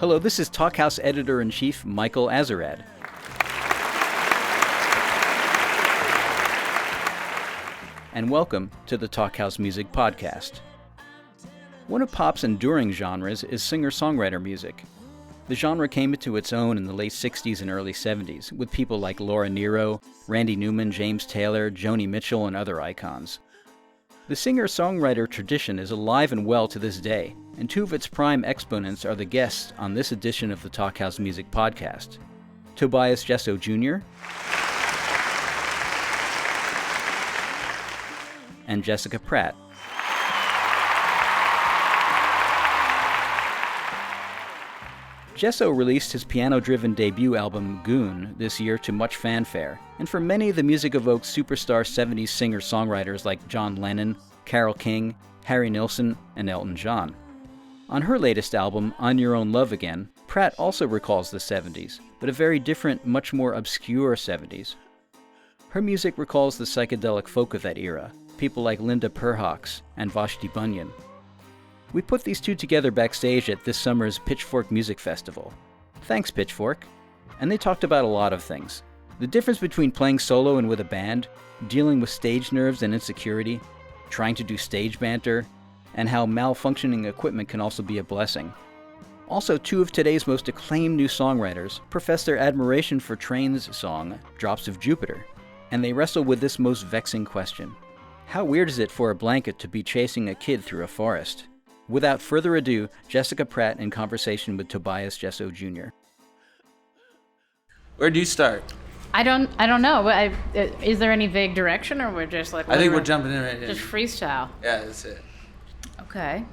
Hello, this is Talkhouse Editor-in-Chief Michael Azarad. And welcome to the Talkhouse Music Podcast. One of pop's enduring genres is singer-songwriter music. The genre came into its own in the late 60s and early 70s, with people like Laura Nyro, Randy Newman, James Taylor, Joni Mitchell, and other icons. The singer-songwriter tradition is alive and well to this day, and two of its prime exponents are the guests on this edition of the Talkhouse Music Podcast. Tobias Jesso Jr. and Jessica Pratt. Jesso released his piano-driven debut album, Goon, this year to much fanfare, and for many, the music evokes superstar 70s singer-songwriters like John Lennon, Carole King, Harry Nilsson, and Elton John. On her latest album, On Your Own Love Again, Pratt also recalls the 70s, but a very different, much more obscure 70s. Her music recalls the psychedelic folk of that era, people like Linda Perhacs and Vashti Bunyan. We put these two together backstage at this summer's Pitchfork Music Festival. Thanks, Pitchfork. And they talked about a lot of things. The difference between playing solo and with a band, dealing with stage nerves and insecurity, trying to do stage banter, and how malfunctioning equipment can also be a blessing. Also, two of today's most acclaimed new songwriters profess their admiration for Train's song, Drops of Jupiter, and they wrestle with this most vexing question. How weird is it for a blanket to be chasing a kid through a forest? Without further ado, Jessica Pratt in conversation with Tobias Jesso Jr. Where do you start? I don't know. Is there any vague direction, or we're just like? I think we're jumping in right here. Just freestyle. Yeah, that's it. Okay.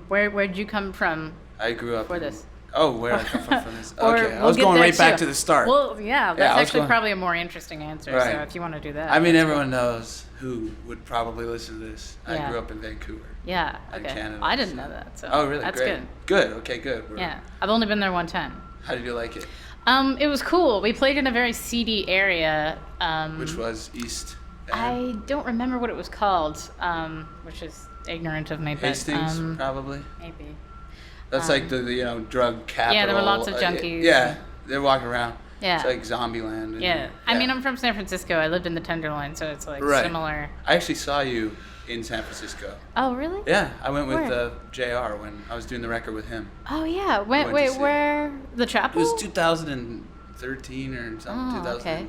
Where'd you come from? I grew up for this. Oh, where I come from this? Or okay, I was going right back to the start. Well, yeah, that's actually probably a more interesting answer. Right. So if you want to do that. I mean, everyone knows who would probably listen to this. Yeah. I grew up in Vancouver. Yeah. In Okay. Canada, I didn't know that. So oh, really? That's Great. good. Good. Okay. Good. Yeah. I've only been there one time. How did you like it? It was cool. We played in a very seedy area. Which was East. I don't remember what it was called. Which is ignorant of me. Hastings, probably. Maybe. That's like the drug capital. Yeah, there were lots of junkies. Yeah, they're walking around. Yeah. It's like zombie land. Yeah. I mean, I'm from San Francisco. I lived in the Tenderloin, so it's like similar. I actually saw you in San Francisco. Oh, really? Yeah, I went with JR when I was doing the record with him. Oh, yeah. Wait, where? The chapel? It was 2013 or something, Oh, okay.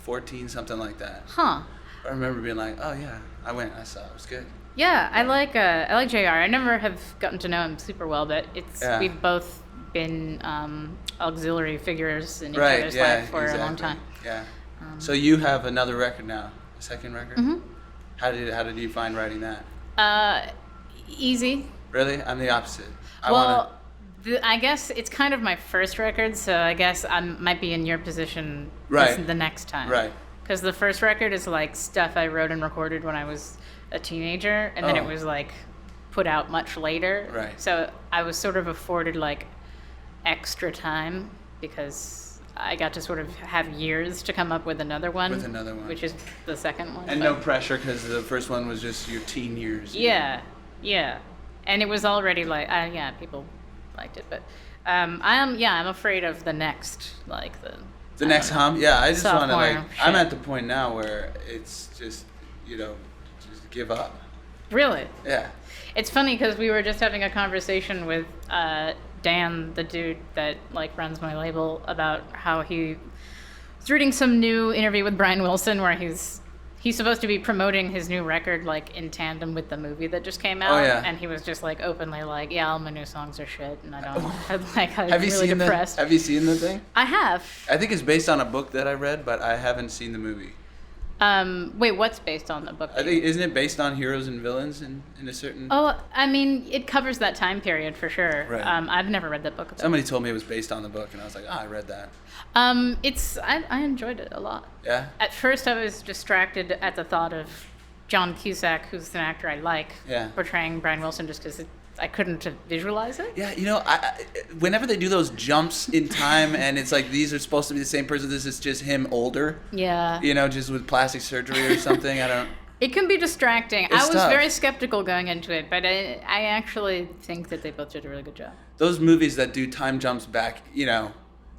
2014, something like that. Huh. I remember being like, oh yeah, I went, I saw it, was good. Yeah, I like JR. I never have gotten to know him super well, but we've both been auxiliary figures in each other's life for a long time. Yeah. So you have another record now, a second record? Mm-hmm. How did you find writing that? Easy. Really? I'm the opposite. I guess it's kind of my first record, so I guess I might be in your position the next time. Right. Because the first record is like stuff I wrote and recorded when I was a teenager, and then it was like put out much later. Right. So I was sort of afforded like extra time because I got to sort of have years to come up with another one. Which is the second one. And no pressure because the first one was just your teen years. Yeah. And it was already like, people liked it, but I'm afraid of the next, like the next hum. Yeah, I just want to I'm at the point now where it's just, just give up. Really? Yeah. It's funny because we were just having a conversation with Dan, the dude that runs my label, about how he was reading some new interview with Brian Wilson where he's supposed to be promoting his new record in tandem with the movie that just came out. Oh, yeah. And he was just openly all my new songs are shit, and I don't. I was have you really seen depressed. Have you seen the thing? I have. I think it's based on a book that I read, but I haven't seen the movie. Wait, what's based on the book? I think, isn't it based on heroes and villains in a certain... Oh, I mean, it covers that time period for sure. Right. I've never read that book. Somebody told me it was based on the book, and I was like, I read that. I enjoyed it a lot. Yeah? At first, I was distracted at the thought of John Cusack, who's an actor I like, portraying Brian Wilson just because I couldn't visualize it. Yeah, whenever they do those jumps in time and it's like these are supposed to be the same person, this is just him older. Yeah. Just with plastic surgery or something. I don't. It can be distracting. I was tough. very skeptical going into it, but I actually think that they both did a really good job. those movies that do time jumps back, you know,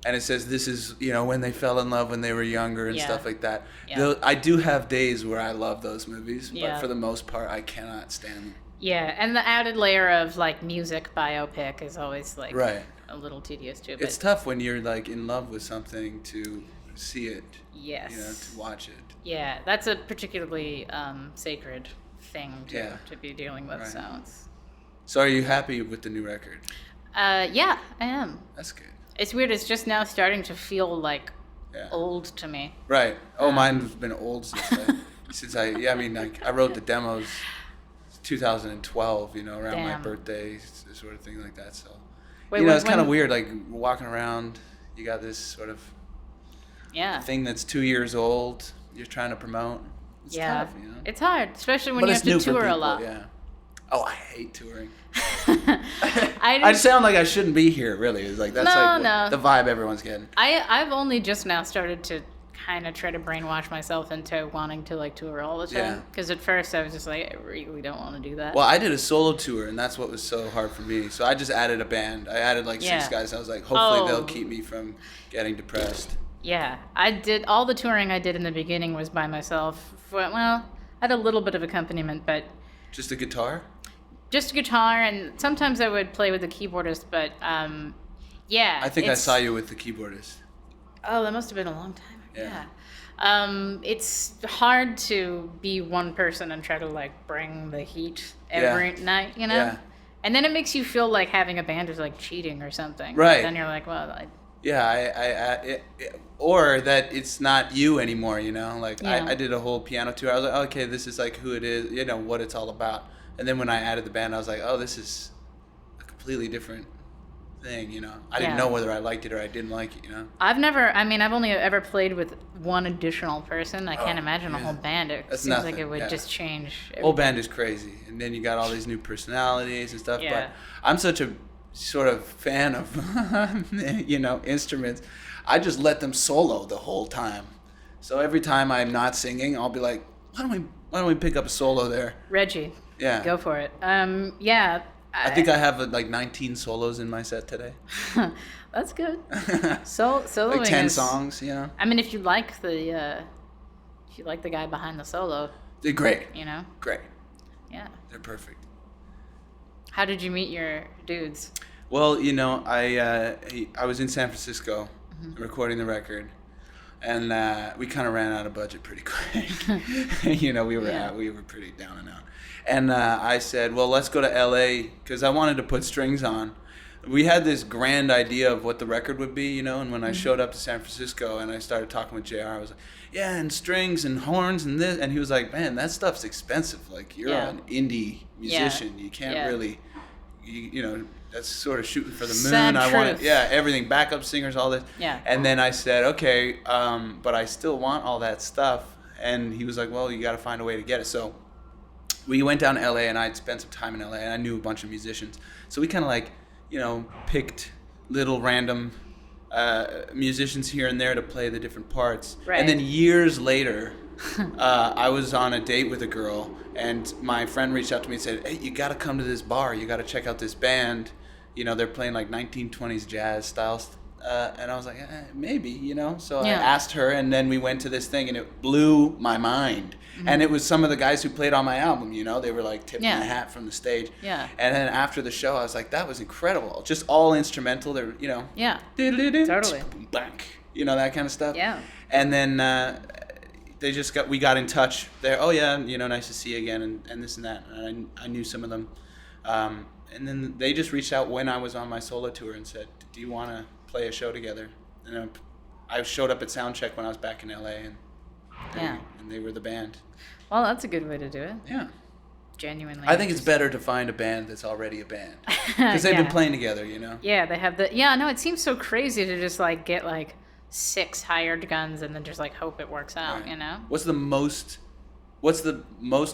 and it says this is, you know, when they fell in love when they were younger and stuff like that. Yeah. I do have days where I love those movies, but for the most part, I cannot stand them. Yeah, and the added layer of like music biopic is always like a little tedious too. But it's tough when you're like in love with something to see it. Yes. You know, to watch it. Yeah, that's a particularly sacred thing to be dealing with. Right. So are you happy with the new record? Yeah, I am. That's good. It's weird. It's just now starting to feel like old to me. Right. Oh, mine's been old since I wrote the demos 2012, you know, around my birthday, sort of thing like that. So, it's kind of weird, like walking around, you got this sort of thing that's 2 years old, you're trying to promote. It's tough, you know? It's hard, especially when you have to tour a lot. Yeah. Oh, I hate touring. I sound like I shouldn't be here, really. It's like that's the vibe everyone's getting. I've only just now started to kind of try to brainwash myself into wanting to like tour all the time. Because at first I was just like, I really don't want to do that. Well, I did a solo tour, and that's what was so hard for me. So I just added a band. I added like 6 guys. I was like, hopefully they'll keep me from getting depressed. Yeah, I did all the touring I did in the beginning was by myself. Well, I had a little bit of accompaniment, but just a guitar. Just a guitar, and sometimes I would play with the keyboardist, but I think I saw you with the keyboardist. Oh, that must have been a long time ago. Yeah. It's hard to be one person and try to like bring the heat every night, you know? Yeah. And then it makes you feel like having a band is like cheating or something. Right. And then you're like, well, or that it's not you anymore, you know? Like I did a whole piano tour. I was like, okay, this is like who it is, you know, what it's all about. And then when I added the band, I was like, oh, this is a completely different thing, you know? I didn't know whether I liked it or I didn't like it, you know? I've only ever played with one additional person. I can't imagine a whole band. It seems like it would just change everything. Whole band is crazy. And then you got all these new personalities and stuff. Yeah. But I'm such a sort of fan of, you know, instruments. I just let them solo the whole time. So every time I'm not singing, I'll be like, why don't we pick up a solo there? Reggie. Yeah. Go for it. I think I have like 19 solos in my set today. That's good. Soloing like 10 songs, you know. I mean, if you like the guy behind the solo, they're great. You know. Great. Yeah. They're perfect. How did you meet your dudes? Well, you know, I was in San Francisco recording the record. And we kind of ran out of budget pretty quick. You know, we were pretty down and out. And I said, well, let's go to L.A. because I wanted to put strings on. We had this grand idea of what the record would be, you know, and when I showed up to San Francisco and I started talking with JR, I was like, yeah, and strings and horns and this. And he was like, man, that stuff's expensive. Like, you're an indie musician. You can't really, you know, that's sort of shooting for the moon. Sad I truth. wanted, everything, backup singers, all this. Yeah. And then I said, okay, but I still want all that stuff. And he was like, well, you got to find a way to get it. So we went down to LA, and I'd spent some time in LA, and I knew a bunch of musicians. So we kind of like, you know, picked little random musicians here and there to play the different parts. Right. And then years later, I was on a date with a girl, and my friend reached out to me and said, hey, you got to come to this bar. You got to check out this band. You know, they're playing like 1920s jazz styles. And I was like, maybe, you know. So I asked her, and then we went to this thing, and it blew my mind. Mm-hmm. And it was some of the guys who played on my album, you know. They were like tipping the hat from the stage. Yeah. And then after the show, I was like, that was incredible. Just all instrumental. They were, you know. Yeah. Totally. You know, that kind of stuff. Yeah. And then we got in touch. They're, oh yeah, you know, nice to see you again, and this and that. And I knew some of them. And then they just reached out when I was on my solo tour and said, do you want to play a show together? And I showed up at Soundcheck when I was back in LA, and they were the band. Well, that's a good way to do it. Yeah. Genuinely. I think it's better to find a band that's already a band. Because they've been playing together, you know? Yeah, they have it seems so crazy to just like get like 6 hired guns and then just like hope it works out, you know? What's the most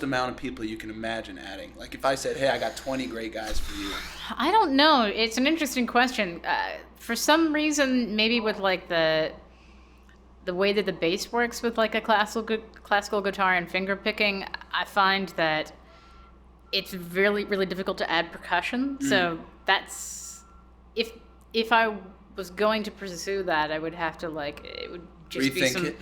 amount of people you can imagine adding? Like if I said, hey, I got 20 great guys for you. I don't know. It's an interesting question. For some reason, maybe with like the way that the bass works with like a classical guitar and finger picking, I find that it's really, really difficult to add percussion. So that's if I was going to pursue that, I would have to like it would just be some. Rethink it.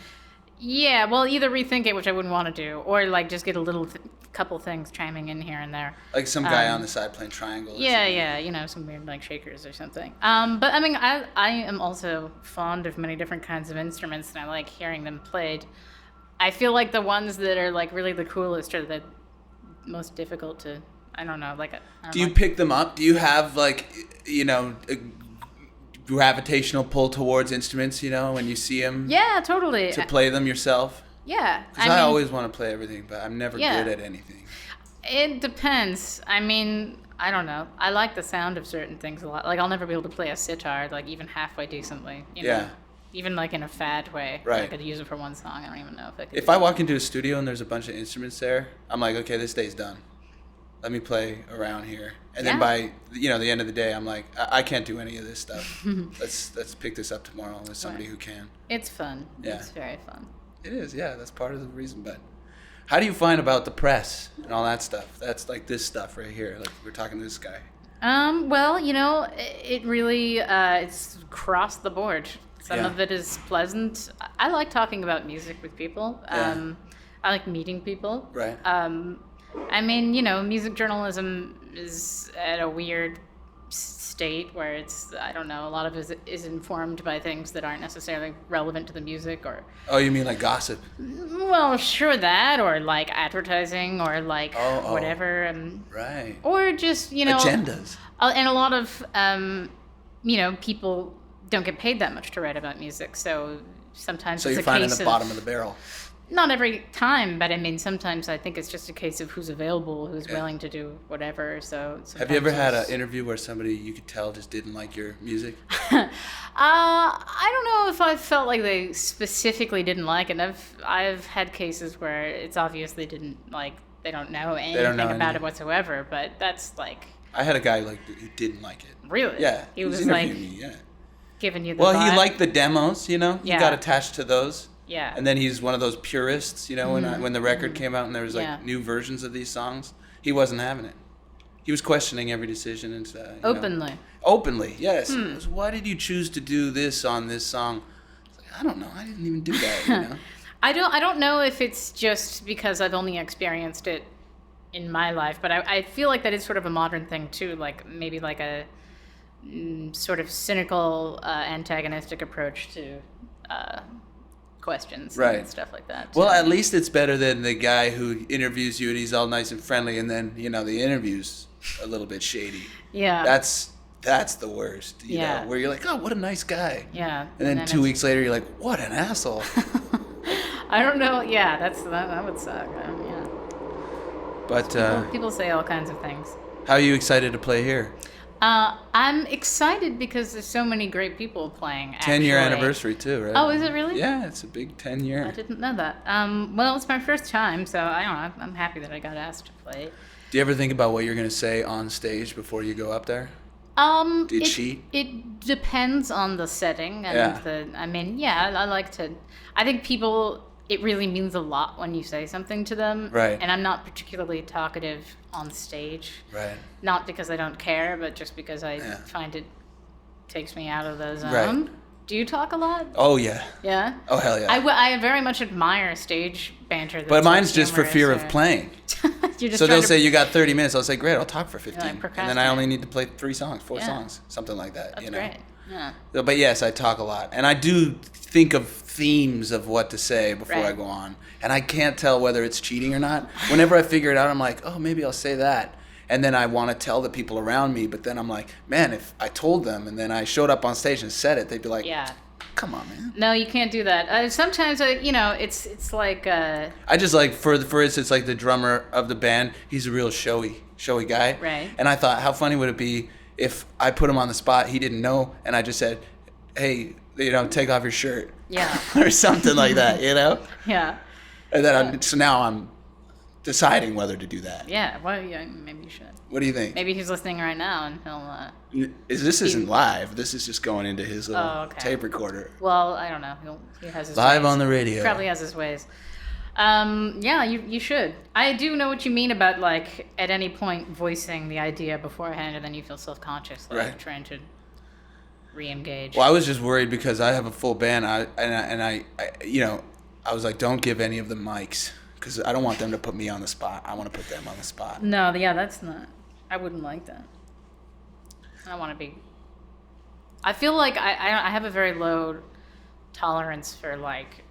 Yeah, well, either rethink it, which I wouldn't want to do, or like just get a little couple things chiming in here and there. Like some guy on the side playing triangle. Yeah, some weird like shakers or something. But I mean, I am also fond of many different kinds of instruments, and I like hearing them played. I feel like the ones that are like really the coolest are the most difficult to. I don't know, like. Do you pick them up? Do you have like, a gravitational pull towards instruments? When you see them. Yeah, totally. To play them yourself. Yeah. Because I always want to play everything, but I'm never good at anything. It depends. I mean, I don't know. I like the sound of certain things a lot. Like I'll never be able to play a sitar like even halfway decently. Yeah. Even like in a fad way. Right. I could use it for one song. I don't even know if I could. If I walk into a studio and there's a bunch of instruments there, I'm like, okay, this day's done. Let me play around here. And then by the end of the day, I'm like, I can't do any of this stuff. Let's pick this up tomorrow with somebody who can. It's fun. Yeah. It's very fun. It is, yeah. That's part of the reason. But how do you find about the press and all that stuff? That's like this stuff right here. Like we're talking to this guy. Well, it really it's across the board. Some of it is pleasant. I like talking about music with people. I like meeting people. Right. I mean, music journalism is at a weird state where it's, I don't know, a lot of it is informed by things that aren't necessarily relevant to the music or... Oh, you mean like gossip? Well, sure that, or like advertising or like whatever. Right. Or just, agendas. And a lot of, people don't get paid that much to write about music, so sometimes So it's you're a finding case the bottom of the barrel. Not every time, but I mean, sometimes I think it's just a case of who's available, who's willing to do whatever. So have you ever had an interview where somebody you could tell just didn't like your music? I don't know if I felt like they specifically didn't like it. I've had cases where it's obvious they didn't like, they don't know anything about it whatsoever. But that's like. I had a guy who didn't like it. Really? Yeah. He was like me, giving you the Well, vibe. he liked the demos, He got attached to those. Yeah. And then he's one of those purists, when the record came out and there was new versions of these songs, he wasn't having it. He was questioning every decision and stuff. Openly. Openly, yes. It was, why did you choose to do this on this song? I was like, I don't know. I didn't even do that. I don't know if it's just because I've only experienced it in my life, but I feel like that is sort of a modern thing too. Like maybe like a sort of cynical, antagonistic approach to. Questions and stuff like that. Well, at least it's better than the guy who interviews you and he's all nice and friendly and then, the interview's a little bit shady. Yeah. That's the worst, you know, where you're like, oh, what a nice guy. Yeah. And then 2 weeks later, you're like, what an asshole. I don't know. Yeah, that would suck. Yeah. But people say all kinds of things. How are you excited to play here? I'm excited because there's so many great people playing. 10-year anniversary too, right? Oh, is it really? Yeah, it's a big 10-year. I didn't know that. Well, it's my first time, so I don't know. I'm happy that I got asked to play. Do you ever think about what you're going to say on stage before you go up there? Do you cheat? It depends on the setting and I like to. I think people. It really means a lot when you say something to them. Right. And I'm not particularly talkative on stage. Right. Not because I don't care, but just because I find it takes me out of the zone. Right. Do you talk a lot? Oh, yeah. Yeah? Oh, hell yeah. I very much admire stage banter. But mine's just for fear of playing. So they'll say, you got 30 minutes. I'll say, great, I'll talk for 15. And then I only need to play 4 songs, something like that. That's great. Yeah. But yes, I talk a lot. And I do think of themes of what to say before I go on. And I can't tell whether it's cheating or not. Whenever I figure it out, I'm like, oh, maybe I'll say that. And then I want to tell the people around me. But then I'm like, man, if I told them and then I showed up on stage and said it, they'd be like, come on, man. No, you can't do that. Sometimes, it's like... I just like, for instance, like the drummer of the band, he's a real showy guy. Right. And I thought, how funny would it be if I put him on the spot, he didn't know, and I just said, hey, take off your shirt. Yeah. Or something like that, Yeah. And then so now I'm deciding whether to do that. Yeah, well, maybe you should. What do you think? Maybe he's listening right now and he'll... This isn't live. This is just going into his little tape recorder. Well, I don't know. He has his live ways. on the radio. He probably has his ways. Yeah, you should. I do know what you mean about, like, at any point voicing the idea beforehand and then you feel self-conscious, like, trying to re-engage. Well, I was just worried because I have a full band. I was like, don't give any of them mics because I don't want them to put me on the spot. I want to put them on the spot. No, yeah, that's not. I wouldn't like that. I want to be. I feel like I have a very low tolerance for like.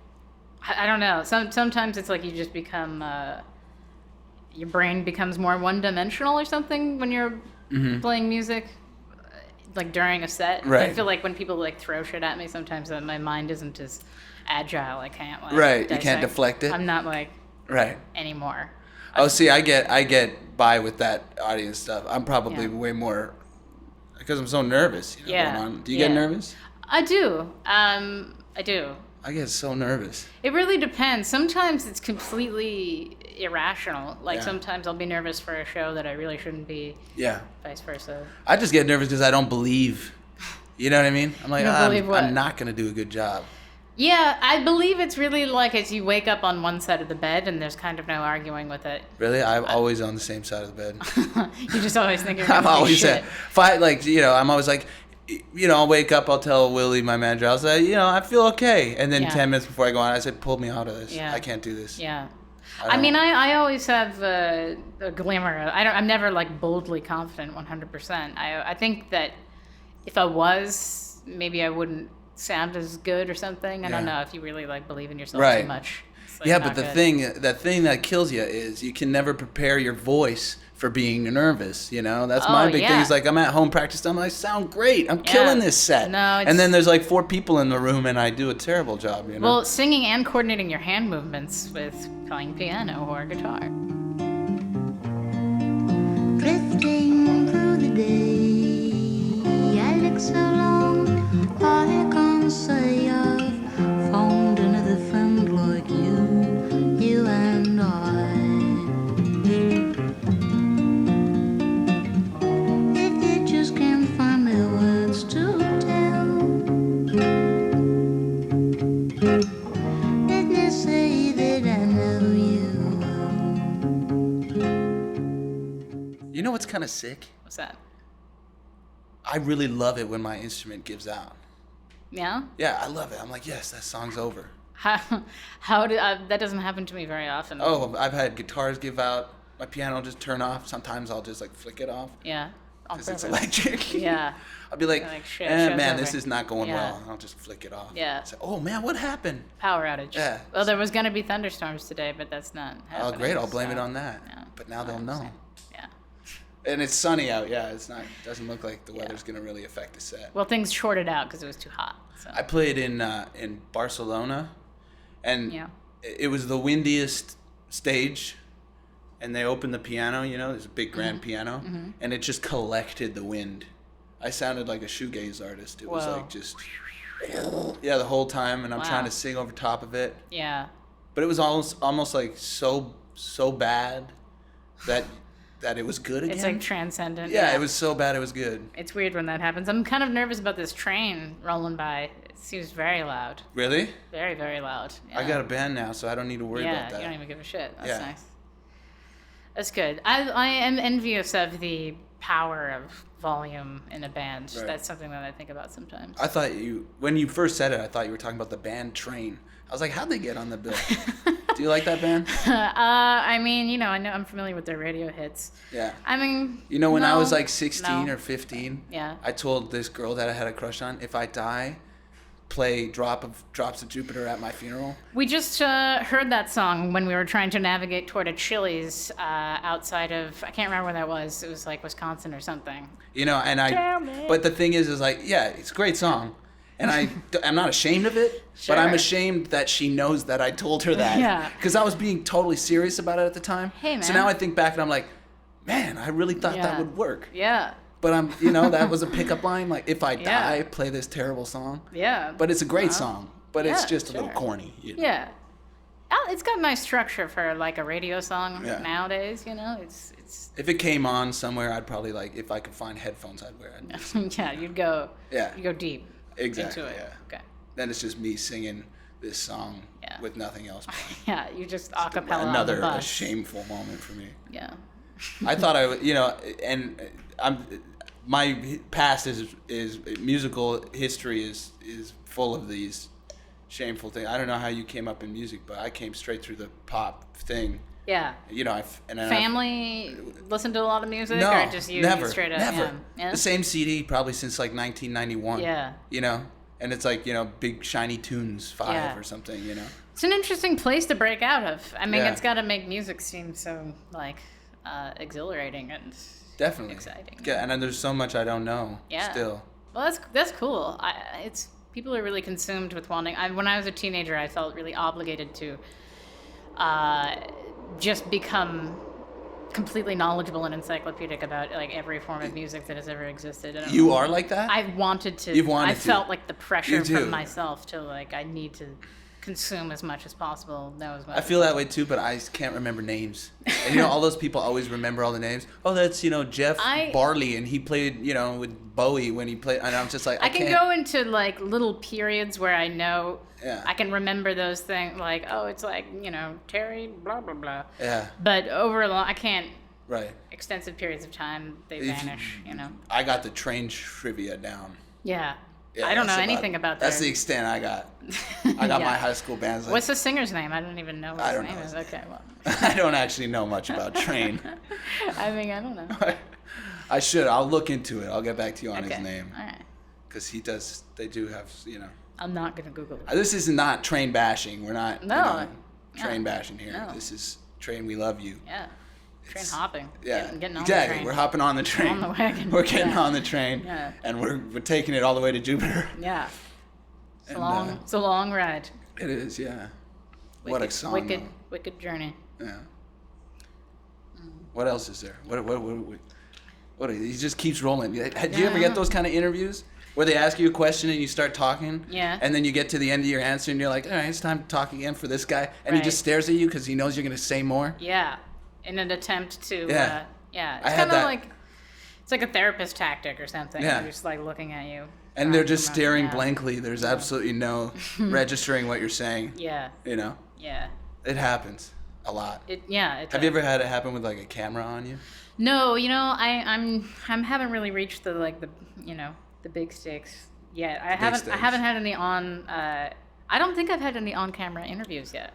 I don't know. Sometimes it's like you just become. Your brain becomes more one-dimensional or something when you're playing music, like during a set. Right. I feel like when people like throw shit at me, sometimes my mind isn't as agile. I can't like. Right. You can't deflect it. I'm not like. Right. Anymore. Oh, see, I get by with that audience stuff. I'm probably way more because I'm so nervous. You know, Yeah. going on. Do you get nervous? I do. I do. I get so nervous. It really depends. Sometimes it's completely irrational. Like sometimes I'll be nervous for a show that I really shouldn't be. Yeah. Vice versa. I just get nervous because I don't believe. You know what I mean? I'm like, I'm not going to do a good job. Yeah, I believe it's really like as you wake up on one side of the bed and there's kind of no arguing with it. Really? I'm always on the same side of the bed. You just always think you're going to I'm always shit. I'm always like, I'll wake up, I'll tell Willie, my manager, I'll say, I feel okay. And then 10 minutes before I go on, I said, pull me out of this. Yeah. I can't do this. Yeah. I always have a glimmer. I'm never like boldly confident 100%. I think that if I was, maybe I wouldn't sound as good or something. I don't know if you really like believe in yourself too much. Like but the thing that kills you is you can never prepare your voice for being nervous, That's my big thing. Is like I'm at home practicing, I sound great. I'm killing this set. No, and then there's like 4 people in the room and I do a terrible job, Well, singing and coordinating your hand movements with playing piano or guitar. Drifting through the day, I look so long, I can't say I've found another friend like you and I. If you just can't find the words to tell, let me say that I know you. You know what's kind of sick? What's that? I really love it when my instrument gives out. Yeah? Yeah, I love it. I'm like, yes, that song's over. How did that doesn't happen to me very often. Oh, I've had guitars give out. My piano will just turn off. Sometimes I'll just like flick it off. Yeah. Because it's electric. Yeah. I'll be like shit, man, over. this is not going well. I'll just flick it off. Yeah. Say, oh man, what happened? Power outage. Yeah. Well, there was going to be thunderstorms today, but that's not happening. Oh, great. I'll blame it on that. Yeah. But now they'll know. Yeah. And it's sunny out. Yeah, it's not. Doesn't look like the weather's going to really affect the set. Well, things shorted out because it was too hot. So. I played in Barcelona, and it was the windiest stage. And they opened the piano, there's a big grand piano, and it just collected the wind. I sounded like a shoegaze artist. It was like just, the whole time, and I'm trying to sing over top of it. Yeah. But it was almost like so bad that it was good again. It's like transcendent. Yeah, it was so bad it was good. It's weird when that happens. I'm kind of nervous about this train rolling by. It seems very loud. Really? Very, very loud. Yeah. I got a band now, so I don't need to worry about that. Yeah, you don't even give a shit. That's Yeah. nice. That's good. I am envious of the power of volume in a band. Right. That's something that I think about sometimes. I thought when you first said it, I thought you were talking about the band Train. I was like, how'd they get on the bill? Do you like that band? I mean, I know I'm familiar with their radio hits. Yeah. I mean, when I was like 16 or 15, yeah. I told this girl that I had a crush on, if I die, play Drops of Jupiter at my funeral. We just heard that song when we were trying to navigate toward a Chili's outside of, I can't remember where that was. It was like Wisconsin or something. But the thing is like, yeah, it's a great song. And I'm not ashamed of it, Sure. but I'm ashamed that she knows that I told her that. Yeah. Because I was being totally serious about it at the time. Hey, man. So now I think back and I'm like, man, I really thought that would work. Yeah. But that was a pickup line. Like, if I die, play this terrible song. Yeah. But it's a great song. But it's just sure. a little corny. Yeah. It's got nice structure for like a radio song nowadays, It's If it came on somewhere, I'd probably if I could find headphones, I'd wear it. yeah, you'd go deep Exactly. into it. Yeah. Okay. Then it's just me singing this song with nothing else playing. Yeah, you just a cappella Another on the bus. shameful moment for me. Yeah. I thought I would, and my past is musical history is full of these shameful things. I don't know how you came up in music, but I came straight through the pop thing. Yeah. Family listen to a lot of music, no, or just you never, straight up? Never. Yeah. The same CD probably since like 1991. Yeah. And it's like, Big Shiny Tunes 5 or something, It's an interesting place to break out of. I mean, Yeah. it's got to make music seem so like exhilarating and definitely exciting. Yeah, and then there's so much I don't know still. Well, that's cool. People are really consumed with wanting. When I was a teenager, I felt really obligated to just become completely knowledgeable and encyclopedic about like every form of music that has ever existed. And You are like that? I wanted to. You've wanted I to. felt like the pressure You do. from myself to like I need to consume as much as possible, know as much. I feel that way too, but I can't remember names. And all those people always remember all the names. Oh, that's Jeff Barley, and he played with Bowie when he played. And I'm just like, I can can't. go into like little periods where I know. Yeah. I can remember those things like it's like Terry blah blah blah. Yeah. But over I can't. Right. Extensive periods of time they vanish. I got the train trivia down. Yeah. Yeah, I don't know anything about that. That's the extent I got. I got my high school bands. What's the singer's name? I don't even know what his name is. Name. Okay, well. I don't actually know much about Train. I don't know. I should. I'll look into it. I'll get back to you on his name. All right. Because they do have, I'm not going to Google it. This is not Train bashing. We're not train bashing here. No. This is Train, we love you. Yeah. Train hopping. Yeah, getting on exactly. the train. We're hopping on the train. On the wagon. We're getting on the train. Yeah. And we're taking it all the way to Jupiter. Yeah. It's a long ride. It is, yeah. What a song. Wicked journey. Yeah. What else is there? What he just keeps rolling. Do you ever get those kind of interviews where they ask you a question and you start talking? Yeah. And then you get to the end of your answer and you're like, all right, it's time to talk again for this guy. And he just stares at you because he knows you're going to say more. Yeah. In an attempt to, Yeah. It's kind of like, it's like a therapist tactic or something. Yeah. They're just like looking at you. And they're just staring blankly. There's absolutely no registering what you're saying. Yeah. Yeah. It happens a lot. Have you ever had it happen with like a camera on you? No, I haven't really reached the big stakes yet. I haven't had any on. I don't think I've had any on-camera interviews yet.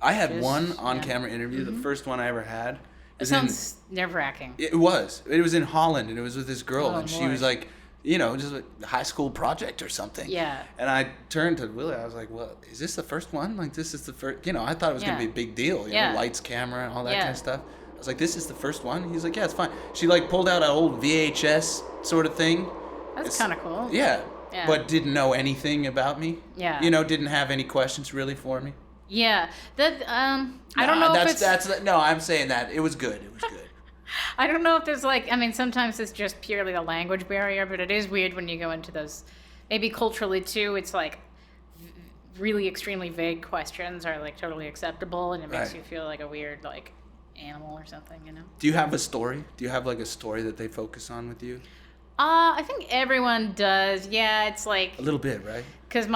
I had one on-camera interview. The first one I ever had. It sounds nerve-wracking. It was. It was in Holland, and it was with this girl, and she was like, just a high school project or something. Yeah. And I turned to Willie. I was like, well, is this the first one? Like, this is the first. I thought it was going to be a big deal. Lights, camera, and all that kind of stuff. I was like, this is the first one? He's like, yeah, it's fine. She, pulled out an old VHS sort of thing. That's kind of cool. Yeah. But didn't know anything about me. Yeah. Didn't have any questions really for me. Yeah. That, I don't know if it's... No, I'm saying that. It was good. It was good. I don't know if there's sometimes it's just purely a language barrier, but it is weird when you go into those, maybe culturally too, it's really extremely vague questions are totally acceptable, and it makes you feel like a weird animal or something, Do you have a story? Do you have a story that they focus on with you? I think everyone does. Yeah, it's a little bit, right? Because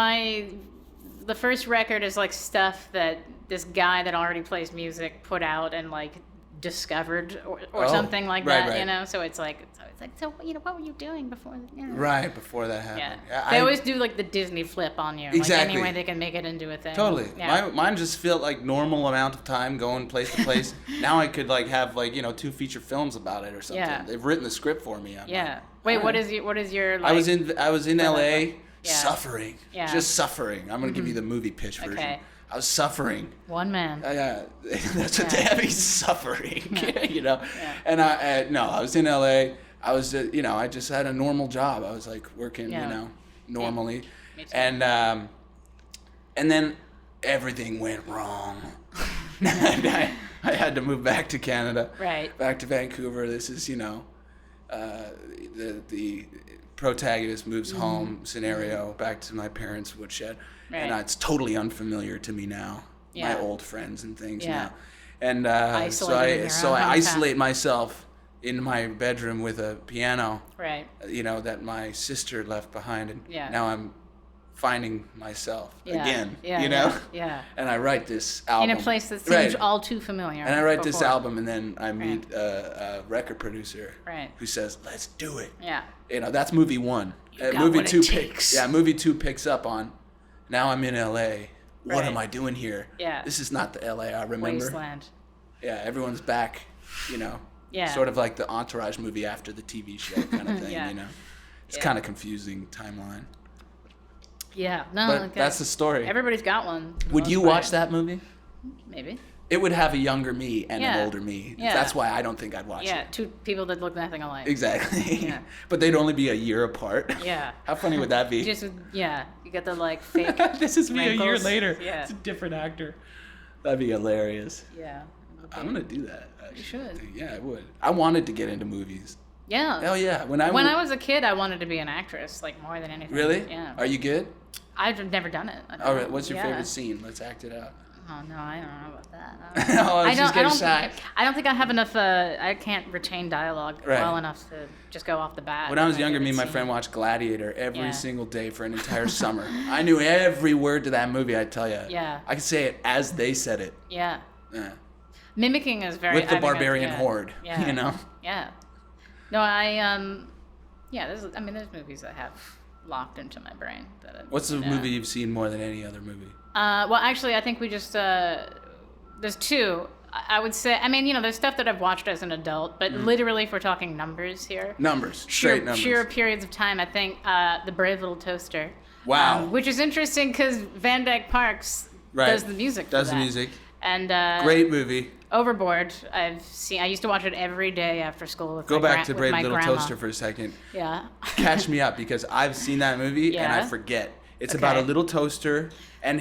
the first record is stuff that this guy that already plays music put out and discovered or something like that, right. So it's so what were you doing before? Right, before that happened. Yeah. They always do the Disney flip on you. Exactly. Any way they can make it into a thing. Totally. Yeah. Mine just felt like normal amount of time going place to place. Now I could have 2 feature films about it or something. Yeah. They've written the script for me. Wait, what is your I was in LA Yeah. suffering. Yeah. Just suffering. I'm going to give you the movie pitch version. Okay. I was suffering. One man. That's what he's suffering, Yeah. And I was in LA. I was, I just had a normal job. I was working, normally. Yeah. Me too. And then everything went wrong. I had to move back to Canada. Right. Back to Vancouver. This is, the protagonist moves home scenario back to my parents' woodshed. Right. And it's totally unfamiliar to me now. Yeah. My old friends and things Yeah. now. And so I isolate myself in my bedroom with a piano, Right. that my sister left behind. And Yeah. now I'm finding myself again, Yeah. you know? Yeah. And I write this album. In a place that seems all too familiar. And I write this before. album, and then I meet a record producer who says, "Let's do it." Yeah. You know, that's movie one. got Movie what it two takes. movie two picks up on, now I'm in LA. What am I doing here? Yeah. This is not the LA I remember. Wasteland. Yeah, everyone's back, you know. Yeah. Sort of like the Entourage movie after the TV show kind of thing, Yeah. you know. It's kind of confusing timeline. Yeah. No, But okay. that's the story. Everybody's got one. Would you watch that movie? Maybe. It would have a younger me and an older me. Yeah. That's why I don't think I'd watch Yeah, it. two people that look nothing alike. Exactly. Yeah. But they'd only be a year apart. Yeah. How funny would that be? You get the like fake. This is me wrinkles. a year later. Yeah. It's a different actor. That'd be hilarious. Yeah. I'm gonna do that. Actually. You should. Yeah, I would. I wanted to get into movies. Yeah. Hell yeah. When I was a kid, I wanted to be an actress, like more than anything. Really? Yeah. Are you good? I've never done it. All right. What's your favorite scene? Let's act it out. Oh no, I don't know about that. Oh, she's getting shy. I don't think I have enough. I can't retain dialogue well enough to just go off the bat. When I was younger, me and my friend watched Gladiator every Yeah. single day for an entire summer. I knew every word to that movie, I tell you. Yeah. I could say it as they said it. Yeah. Yeah. Mimicking is very. With the I think barbarian yeah. horde, Yeah. you know? Yeah. No, there's movies I have locked into my brain. What's the movie you've seen more than any other movie? Well, actually, I think we just there's two. I would say. I mean, there's stuff that I've watched as an adult, but literally, if we're talking numbers here, Straight numbers. sheer periods of time. I think The Brave Little Toaster. Wow. Which is interesting because Van Dyke Parks does the music. Does for the that. music. And great movie. Overboard. I used to watch it every day after school with Go my back to Brave Little grandma. Toaster for a second. Yeah. Catch me up, because I've seen that movie and I Yeah? forget. It's about a little toaster and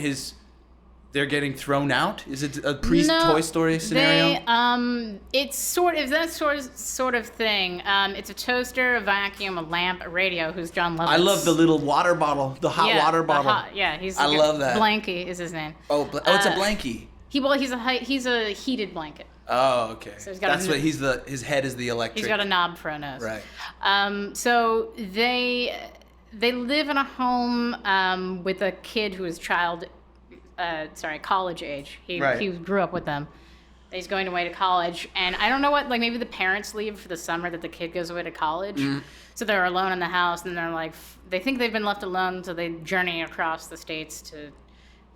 they're getting thrown out. Is it a Toy Story scenario? It's sort of that sort of thing. It's a toaster, a vacuum, a lamp, a radio. Who's John Lennon? I love the little water bottle, the hot water bottle. I love that. Blanky is his name. Oh, it's a blankie. He's a heated blanket. Oh, okay. So he's got his head is the electric. He's got a knob for a nose. Right. So they live in a home with a kid who is college age. He grew up with them. He's going away to college, and I don't know what, like maybe the parents leave for the summer that the kid goes away to college. So they're alone in the house, and they're like, they think they've been left alone, so they journey across the states to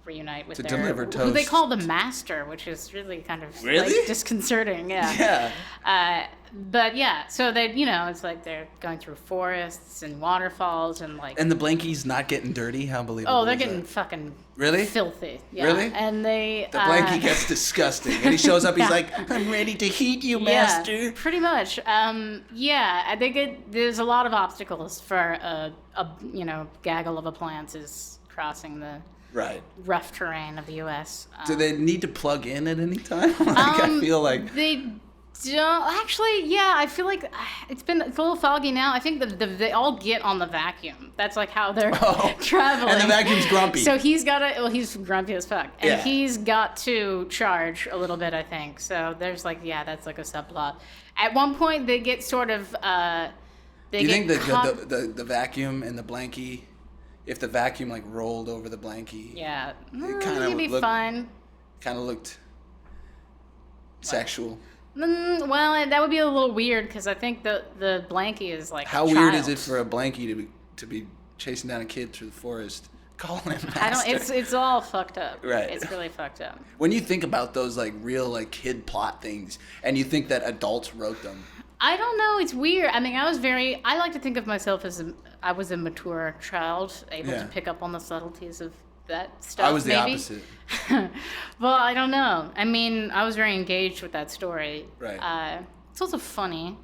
reunite with deliver who they toast. call the master, which is really kind of Really? like, disconcerting. Yeah. Yeah. But yeah, so they, it's like they're going through forests and waterfalls and like. And the blankie's not getting dirty? How believable Oh, they're is getting that? fucking Really? filthy. Yeah. Really? And they. The blankie gets disgusting. And he shows up, he's like, I'm ready to heat you, master. Yeah, pretty much. There's a lot of obstacles for a gaggle of a plants is crossing the rough terrain of the U.S. Do they need to plug in at any time? I feel like they don't actually. Yeah, I feel like it's a little foggy now. I think they all get on the vacuum. That's like how they're traveling. And the vacuum's grumpy. So he's grumpy as fuck, and he's got to charge a little bit. I think so. There's that's like a subplot. At one point, they get sort of. Do you think the vacuum and the blankie? If the vacuum rolled over the blankie, it kind of be fine. Kind of looked sexual. Well, that would be a little weird because I think the blankie is like. How weird is it for a blankie to be chasing down a kid through the forest, calling him master? It's all fucked up. Right. It's really fucked up. When you think about those real kid plot things, and you think that adults wrote them. I don't know. It's weird. I mean, I like to think of myself as I was a mature child, able to pick up on the subtleties of that stuff. I was the opposite. Well, I don't know. I mean, I was very engaged with that story. Right. It's also funny.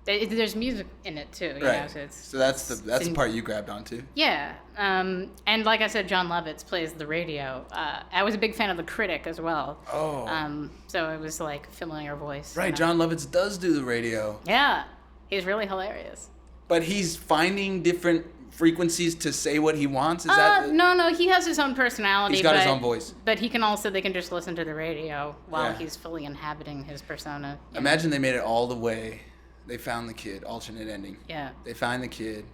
There's music in it too. Right. So that's the part you grabbed onto. Yeah. And like I said, John Lovitz plays the radio. I was a big fan of The Critic as well. Oh. So it was like a familiar voice. Right. John Lovitz does do the radio. Yeah. He's really hilarious. But he's finding different frequencies to say what he wants? Is that No, he has his own personality. He's got his own voice. But they can just listen to the radio while he's fully inhabiting his persona. Imagine they made it all the way. They found the kid, alternate ending. Yeah. They find the kid.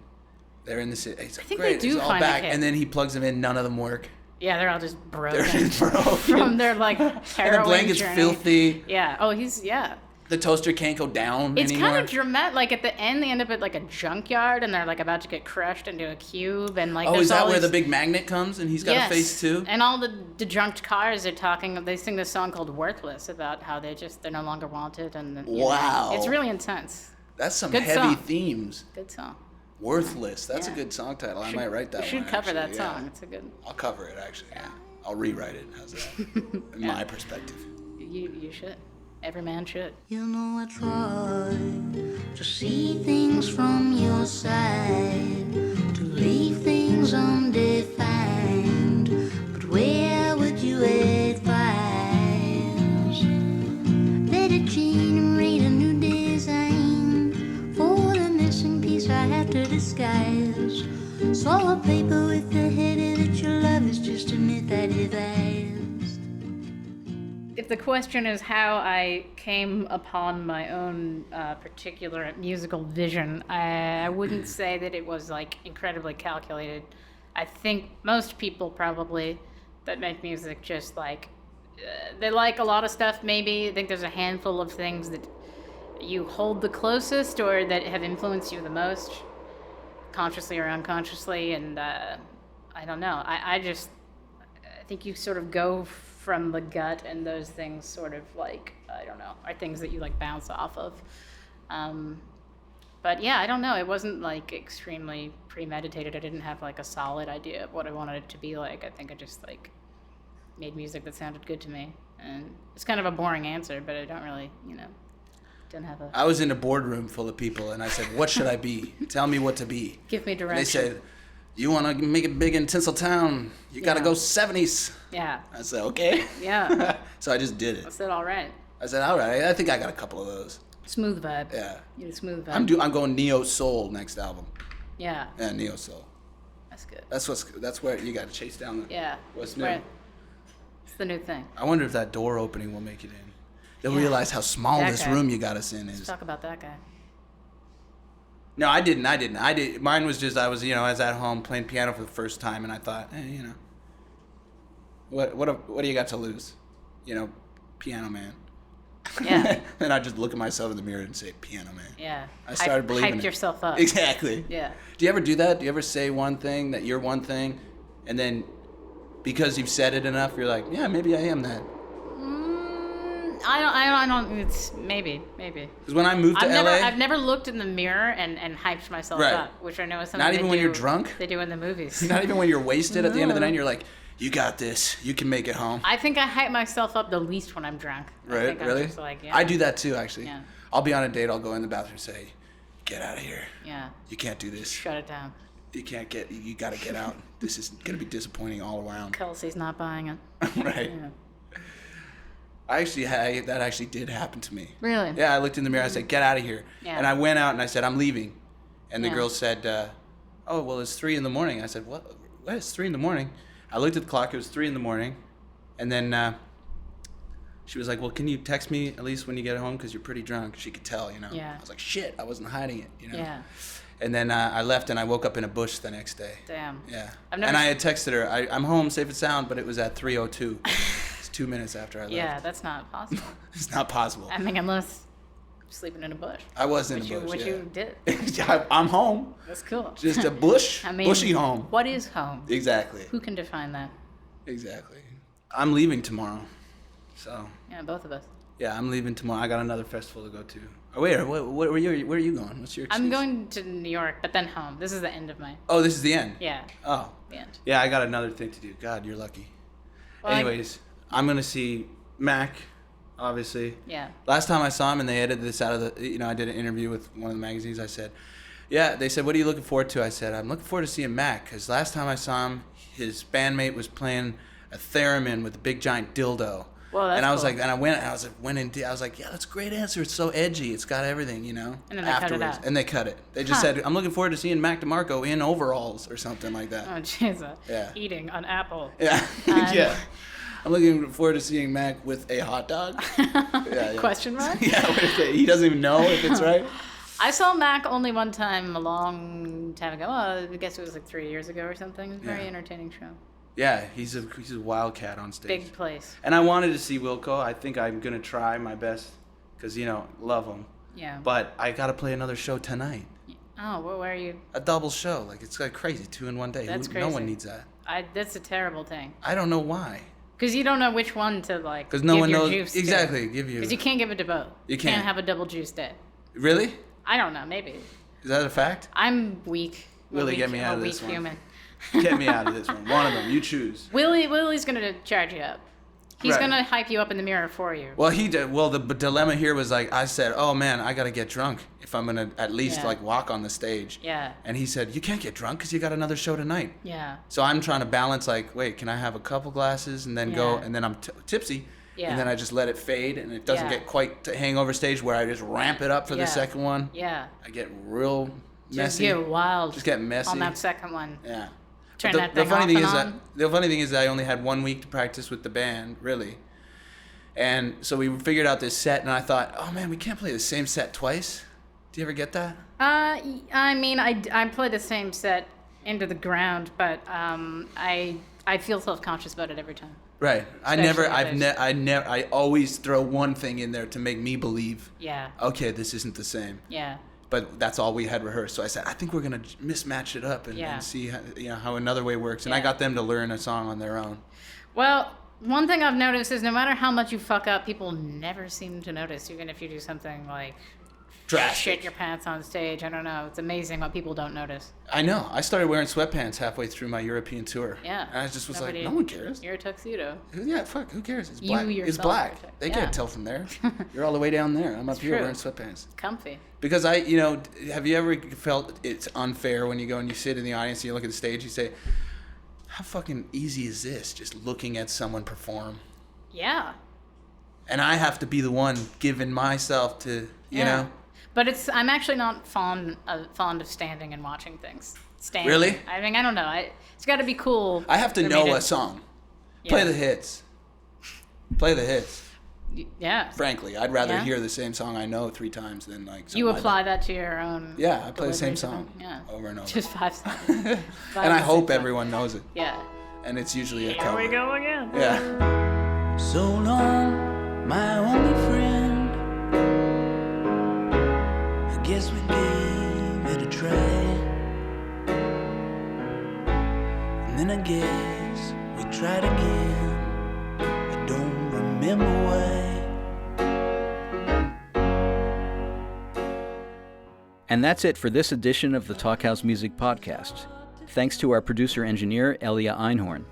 They're in the city. He's like, I think great, they do it's all find back. a kid. And then he plugs them in. None of them work. Yeah, they're all just broken. They're just broken. From their, like, And harrowing the blanket's journey. filthy. Yeah. Oh, yeah. The toaster can't go down It's anymore. kind of dramatic. Like, at the end, they end up at, like, a junkyard, and they're, like, about to get crushed into a cube, and, like, Oh, there's is that all where these... the big magnet comes and he's got a face too? And all the dejunked cars are talking. They sing this song called "Worthless" about how they're no longer wanted, and you know, Wow. it's really intense. That's some Good heavy song. themes. Good song. Worthless. That's Yeah. a good song title. I might write that You should one. cover that actually, yeah. song. It's a good. I'll cover it actually. Yeah. I'll rewrite it. How's that? In my perspective. You should. Every man should. You know I try to see things from your side, to leave things undefined, but where would you advise? Let it generate a new design for the missing piece I have to disguise. So a paper with the header that your love is just a myth I devised. If the question is how I came upon my own particular musical vision, I wouldn't say that it was like incredibly calculated. I think most people probably that make music just like they like a lot of stuff. Maybe I think there's a handful of things that you hold the closest or that have influenced you the most, consciously or unconsciously. And I don't know. I think you sort of go from the gut, and those things sort of like, I don't know, are things that you like bounce off of. But yeah, I don't know. It wasn't like extremely premeditated. I didn't have like a solid idea of what I wanted it to be like. I think I just like made music that sounded good to me. And it's kind of a boring answer, but I don't really, didn't have a... I was in a boardroom full of people and I said, what should I be? Tell me what to be. Give me direction. And they said, you want to make it big in Tinseltown, you got to go 70s. Yeah. I said, okay. Yeah. So I just did it. I said, all right. I said, all right, I think I got a couple of those. Smooth vibe. Yeah. You had a smooth vibe. I'm going neo soul next album. Yeah. Yeah, neo soul. That's good. That's where you got to chase down the... Yeah. What's It's new? where- It's the new thing. I wonder if that door opening will make it in. They'll Yeah. realize how small That this guy. room you got us in Let's is. talk about that guy. No, I didn't. Mine was just I was at home playing piano for the first time, and I thought, what do you got to lose? Piano man. Yeah. And I just look at myself in the mirror and say, piano man. Yeah. I started believing Hyped it. yourself up. Exactly. Yeah. Do you ever do that? Do you ever say one thing that you're one thing, and then because you've said it enough, you're like, yeah, maybe I am that. I don't. It's maybe. Because when I moved to LA, I've never looked in the mirror and hyped myself Right. up, which I know is something. Not even they when do- you're drunk? They do in the movies. not even when you're wasted at the end of the No. night, you're like, you got this. You can make it home. I think I hype myself up the least when I'm drunk. I Right? think I'm Really? just like, yeah. I do that too, actually. Yeah. I'll be on a date. I'll go in the bathroom and say, "Get out of here. Yeah. You can't do this. Shut it down. You can't get. You got to get out. This is gonna be disappointing all around." Kelsey's not buying it. Right. Yeah. That actually did happen to me. Really? Yeah. I looked in the mirror. I said, "Get out of here." Yeah. And I went out and I said, "I'm leaving." And the Yeah. girl said, "Oh, well, it's 3 a.m." I said, "What? What? It's 3 a.m." I looked at the clock. It was 3 a.m. And then she was like, "Well, can you text me at least when you get home? Because you're pretty drunk." She could tell, Yeah. I was like, "Shit, I wasn't hiding it." Yeah. And then I left and I woke up in a bush the next day. Damn. Yeah. I've never And I s- had texted her, I'm home, safe and sound, but it was at 3:02. It's 2 minutes after I left. Yeah, that's not possible. It's not possible. I mean, unless you're sleeping in a bush. I was in Which a bush. you yeah. did. I'm home. That's cool. Just a bush. I mean, bushy home. What is home? Exactly. Who can define that? Exactly. I'm leaving tomorrow. So, Yeah, both of us. yeah, I'm leaving tomorrow. I got another festival to go to. Oh, wait, where are you going? What's your excuse? I'm going to New York, but then home. This is the end of my. Oh, this is the end? Yeah, Oh. the end. Yeah, I got another thing to do. God, you're lucky. Well, Anyways, I'm going to see Mac, obviously. Yeah. Last time I saw him and they edited this out of the, I did an interview with one of the magazines. I said, they said, what are you looking forward to? I said, I'm looking forward to seeing Mac because last time I saw him, his bandmate was playing a theremin with a big giant dildo. Well, that's and I was cool. like, and I was like, yeah, that's a great answer. It's so edgy. It's got everything, And then they cut it out. And they cut it. They just said, I'm looking forward to seeing Mac DeMarco in overalls or something like that. Oh, Jesus. Yeah. Eating an apple. Yeah. Yeah. I'm looking forward to seeing Mac with a hot dog. Yeah. Question mark? Yeah, he doesn't even know if it's right. I saw Mac only one time a long time ago. Well, I guess it was like 3 years ago or something. It was a very entertaining show. Yeah, he's a wildcat on stage. Big place. And I wanted to see Wilco. I think I'm gonna try my best, cause love him. Yeah. But I gotta play another show tonight. Oh, where are you? A double show, like it's like crazy, 2 in 1 day. That's crazy. No one needs that. That's a terrible thing. I don't know why. Because you don't know which one to like. Because no give one your knows juice exactly. To. Give you. Because you can't give it to both. You can't have a double juice day. Really? I don't know. Maybe. Is that a fact? I'm weak. Willie, get me out of this one. Weak human. Get me out of this one. One of them. You choose. Willie's gonna charge you up. He's Right. gonna hype you up in the mirror for you. Well, he did. Well, the dilemma here was like I said, "Oh man, I gotta get drunk if I'm gonna at least like walk on the stage." Yeah. And he said, "You can't get drunk because you got another show tonight." Yeah. So I'm trying to balance like, wait, can I have a couple glasses and then go, and then I'm tipsy, and then I just let it fade, and it doesn't get quite to hangover stage where I just ramp it up for the second one. Yeah. I get real messy. Just get wild. Just get messy on that second one. Yeah. Turn But that the thing funny off thing and is on. the funny thing is that I only had 1 week to practice with the band, really. And so we figured out this set, and I thought, oh man, we can't play the same set twice. Do you ever get that? I mean, I play the same set into the ground, but I feel self-conscious about it every time. Right. I always throw one thing in there to make me believe. Yeah. Okay, this isn't the same. Yeah. But that's all we had rehearsed. So I said, I think we're gonna mismatch it up and see how another way works. And I got them to learn a song on their own. Well, one thing I've noticed is no matter how much you fuck up, people never seem to notice, even if you do something like Drastic. shit your pants on stage. I don't know. It's amazing what people don't notice. I know. I started wearing sweatpants halfway through my European tour. Yeah. And I just was like, no one cares. You're a tuxedo. Yeah, fuck, who cares? It's You black. yourself It's black. are They yeah. can't tell from there. You're all the way down there. I'm up here true. wearing sweatpants. Comfy. Because have you ever felt it's unfair when you go and you sit in the audience and you look at the stage, you say, how fucking easy is this? Just looking at someone perform. Yeah. And I have to be the one giving myself to, you know? But I'm actually not fond of standing and watching things. Standing. Really? I mean, I don't know. It's got to be cool. I have to for me know a song. Yeah. Play the hits. Play the hits. Yeah. Frankly, I'd rather Yeah. hear the same song I know 3 times than like. You something apply like that to your own. Yeah, I play the same delivery song Yeah. over and over. Just 5 songs. And I hope everyone knows it. Yeah. And it's usually a Here cover. we go again. Yeah. So long, my only friend. I guess we gave it a try. And then I guess we tried again. I don't remember why. And that's it for this edition of the Talkhouse Music Podcast. Thanks to our producer-engineer, Elia Einhorn.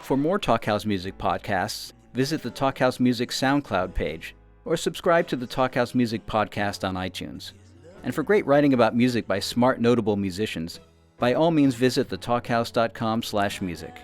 For more Talkhouse Music podcasts, visit the Talkhouse Music SoundCloud page or subscribe to the Talkhouse Music Podcast on iTunes. And for great writing about music by smart, notable musicians, by all means visit thetalkhouse.com/music.